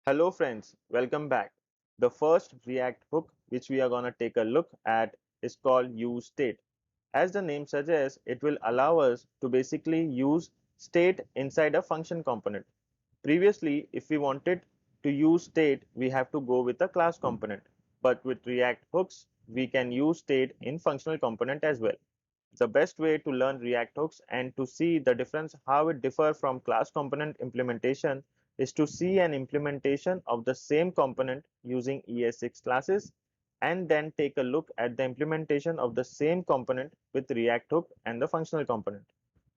Hello friends, welcome back. The first React hook which we are going to take a look at is called useState. As the name suggests, it will allow us to basically use state inside a function component. Previously, if we wanted to use state, we have to go with a class component. But with React hooks, we can use state in functional component as well. The best way to learn React hooks and to see the difference how it differ from class component implementation is to see an implementation of the same component using ES6 classes and then take a look at the implementation of the same component with React hook and the functional component.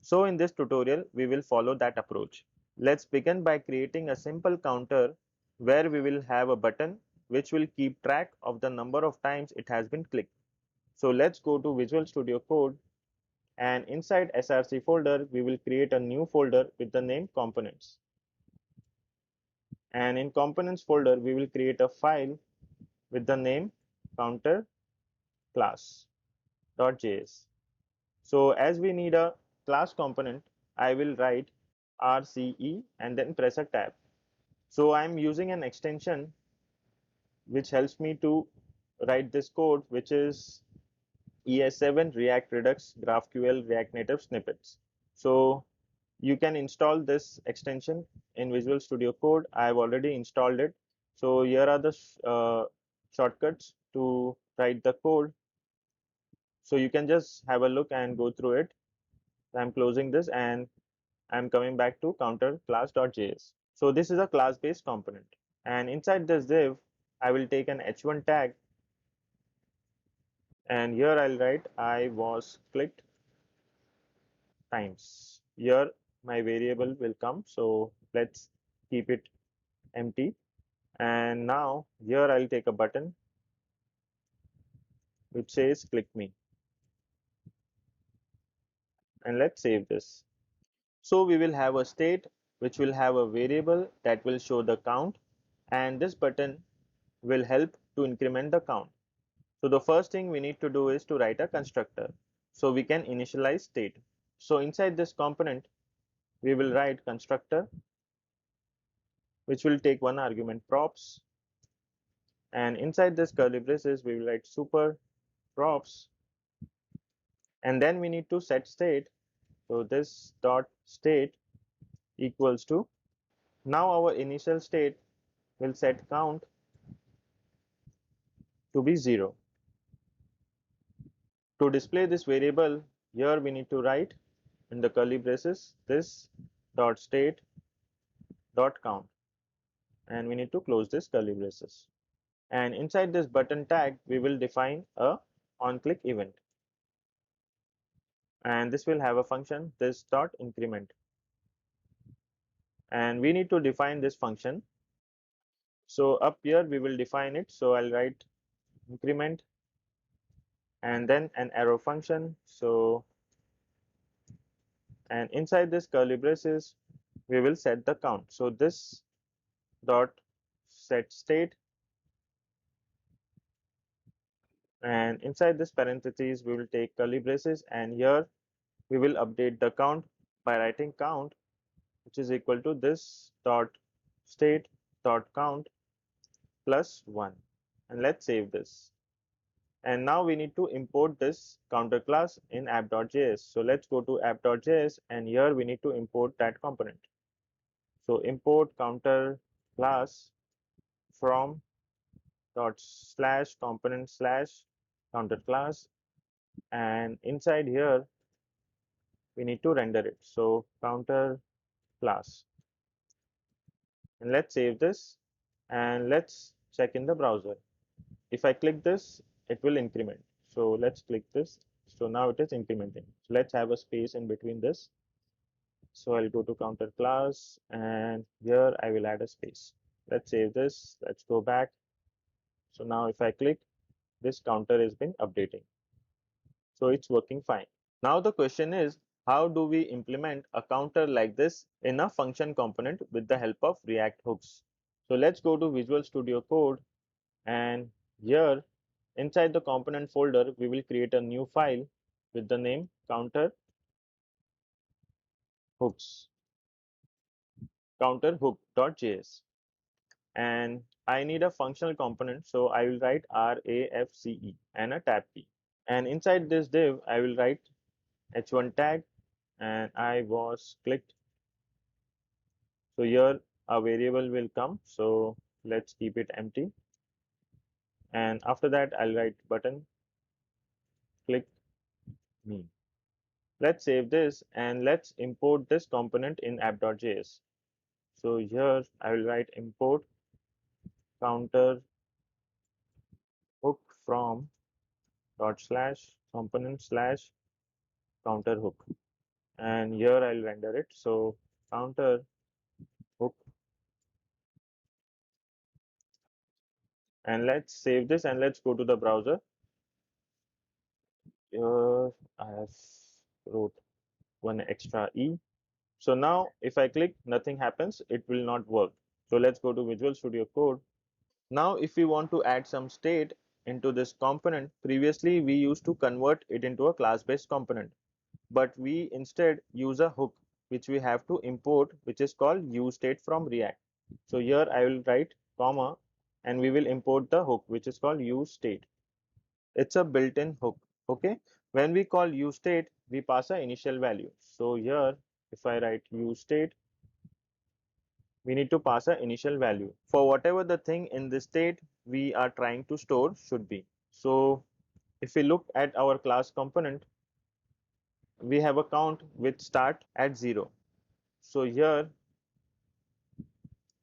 So in this tutorial, we will follow that approach. Let's begin by creating a simple counter where we will have a button which will keep track of the number of times it has been clicked. So let's go to Visual Studio Code, and inside src folder we will create a new folder with the name components, and in components folder we will create a file with the name counter class.js. So as we need a class component, I will write RCE and then press a tab. So I'm using an extension which helps me to write this code, which is ES7 React Redux GraphQL React Native snippets. So you can install this extension in Visual Studio Code. I have already installed it. So here are the shortcuts to write the code. So you can just have a look and go through it. I'm closing this and I'm coming back to counter class.js. So this is a class-based component. And inside this div, I will take an h1 tag, and here I'll write I was clicked times. Here my variable will come. So let's keep it empty. And now here I'll take a button which says click me, and let's save this. So we will have a state which will have a variable that will show the count, and this button will help to increment the count. So the first thing we need to do is to write a constructor so we can initialize state. So inside this component we will write constructor which will take one argument props, and inside this curly braces we will write super props, and then we need to set state. So this dot state equals to, now our initial state will set count to be 0. To display this variable, here we need to write in the curly braces this dot state dot count, and we need to close this curly braces. And inside this button tag we will define a on click event, and this will have a function this dot increment, and we need to define this function. So up here we will define it. So I'll write increment and then an arrow function. So, and inside this curly braces we will set the count. So this dot set state, and inside this parentheses we will take curly braces, and here we will update the count by writing count, which is equal to this dot state dot count plus 1, and let's save this. And now we need to import this counter class in app.js. So let's go to app.js, and here we need to import that component. So import counter class from dot slash component slash counter class, and inside here we need to render it. So counter class, and let's save this, and let's check in the browser. If I click this, it will increment. So let's click this. So now it is incrementing. So let's have a space in between this. So I'll go to counter class, and here I will add a space. Let's save this. Let's go back. So now if I click, this counter has been updating. So it's working fine. Now the question is, how do we implement a counter like this in a function component with the help of React hooks? So let's go to Visual Studio Code, and here inside the component folder we will create a new file with the name counter hooks, counter hook.js. and I need a functional component, so I will write RAFCE and a tab key. And inside this div, I will write h1 tag and I was clicked. So here a variable will come. So let's keep it empty. And after that, I'll write button click me. Let's save this and let's import this component in app.js. So here I will write import counter hook from dot slash component slash counter hook, and here I'll render it. So counter hook, and let's save this and let's go to the browser. Here I have wrote one extra E. So now if I click, nothing happens, it will not work. So let's go to Visual Studio Code. Now if we want to add some state into this component, previously we used to convert it into a class-based component, but we instead use a hook which we have to import, which is called useState from React. So here I will write comma and we will import the hook which is called useState. It's a built-in hook. Okay, when we call useState, we pass an initial value. So here if I write useState, we need to pass an initial value for whatever the thing in this state we are trying to store should be. So if we look at our class component, we have a count which start at 0. So here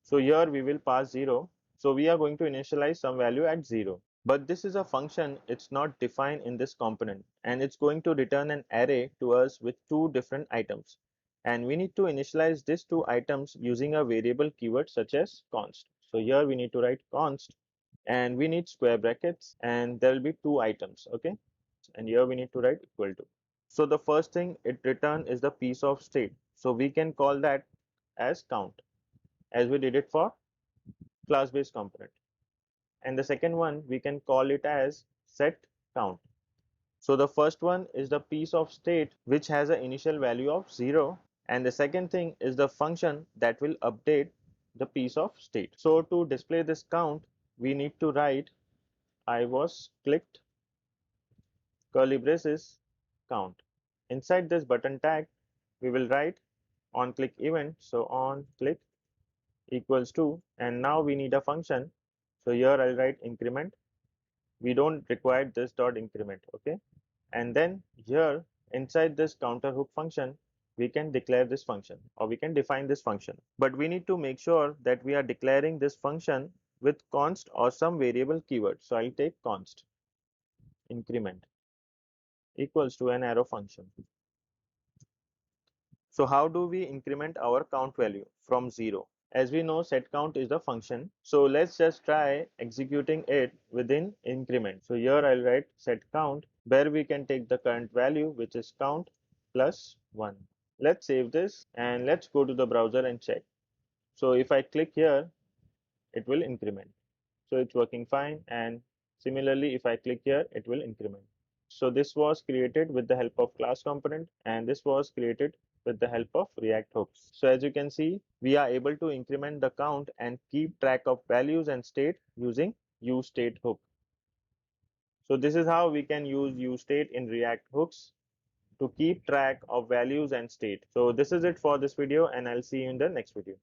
we will pass 0. So we are going to initialize some value at 0. But this is a function, it's not defined in this component, and it's going to return an array to us with two different items. And we need to initialize these two items using a variable keyword such as const. So here we need to write const, and we need square brackets, and there will be two items, okay? And here we need to write equal to. So the first thing it return is the piece of state. So we can call that as count, as we did it for class-based component. And the second one, we can call it as set count. So the first one is the piece of state which has an initial value of 0, and the second thing is the function that will update the piece of state. So to display this count, we need to write I was clicked curly braces count. Inside this button tag, we will write on click event. So on click equals to, and now we need a function. So here I'll write increment. We don't require this dot increment, okay? And then here inside this counter hook function, we can declare this function or we can define this function. But we need to make sure that we are declaring this function with const or some variable keyword. So I'll take const increment equals to an arrow function. So how do we increment our count value from 0? As we know, set count is the function. So let's just try executing it within increment. So here I'll write set count, where we can take the current value, which is count plus 1. Let's save this and let's go to the browser and check. So if I click here, it will increment. So it's working fine. And similarly, if I click here, it will increment. So this was created with the help of class component, and this was created with the help of React hooks. So as you can see, we are able to increment the count and keep track of values and state using useState hook. So this is how we can use useState in React hooks to keep track of values and state. So this is it for this video, and I'll see you in the next video.